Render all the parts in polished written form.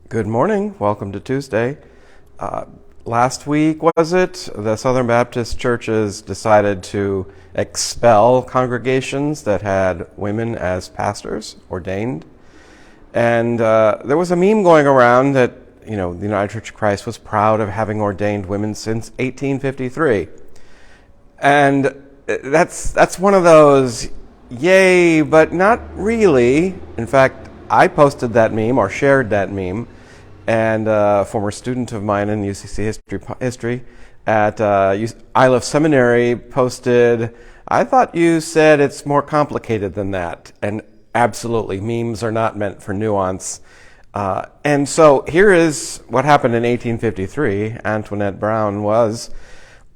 Good morning. Welcome to Tuesday. Last week, was it? The Southern Baptist churches decided to expel congregations that had women as pastors ordained. And there was a meme going around that, the United Church of Christ was proud of having ordained women since 1853. And that's one of those, yay, but not really. In fact, I posted that meme or shared that meme, and a former student of mine in UCC history at Iliff Seminary posted, "I thought you said it's more complicated than that." And absolutely, memes are not meant for nuance. And so here is what happened in 1853. Antoinette Brown was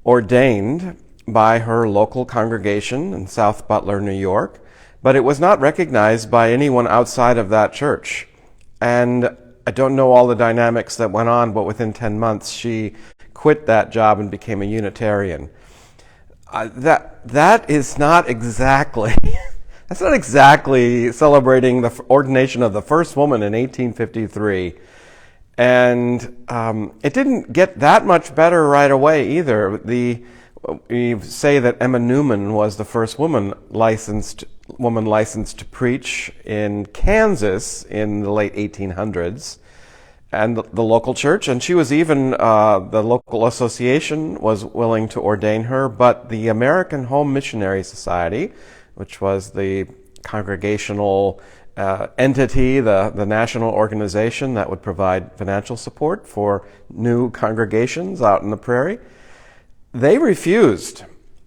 ordained by her local congregation in South Butler, New York, but it was not recognized by anyone outside of that church. And I don't know all the dynamics that went on, but within 10 months she quit that job and became a Unitarian. That is not exactly that's not exactly celebrating the ordination of the first woman in 1853. And it didn't get that much better right away either. We say that Emma Newman was the first woman licensed to preach in Kansas in the late 1800s, and the local church, and she was even, the local association was willing to ordain her, but the American Home Missionary Society, which was the congregational entity, the national organization that would provide financial support for new congregations out in the prairie, they refused.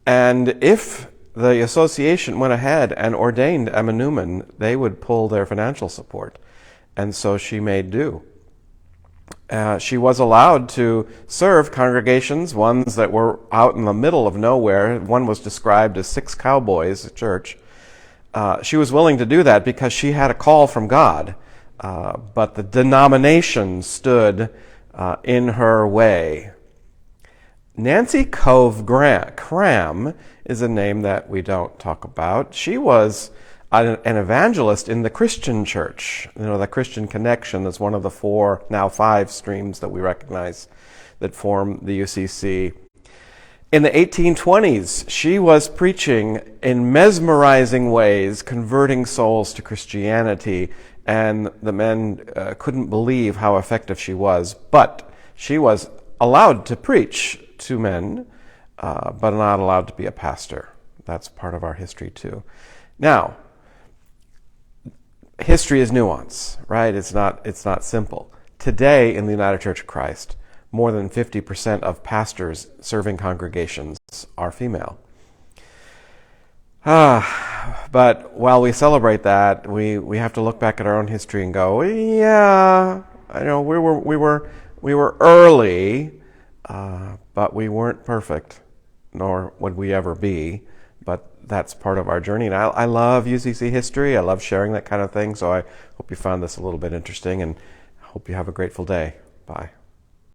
And if the association went ahead and ordained Emma Newman, they would pull their financial support. And so she made do. She was allowed to serve congregations, ones that were out in the middle of nowhere. One was described as 6 cowboys at church. She was willing to do that because she had a call from God. But the denomination stood in her way. Nancy Cove Cram is a name that we don't talk about. She was an evangelist in the Christian church. The Christian Connection is one of the 4, now 5 streams that we recognize that form the UCC. In the 1820s, she was preaching in mesmerizing ways, converting souls to Christianity, and the men couldn't believe how effective she was. But she was allowed to preach to men, but not allowed to be a pastor. That's part of our history too. Now, history is nuance, right? It's not simple. Today in the United Church of Christ, more than 50% of pastors serving congregations are female. But while we celebrate that, we have to look back at our own history and go, yeah, I know we were early. But we weren't perfect, nor would we ever be. But that's part of our journey. And I love UCC history. I love sharing that kind of thing. So I hope you found this a little bit interesting, and hope you have a grateful day. Bye.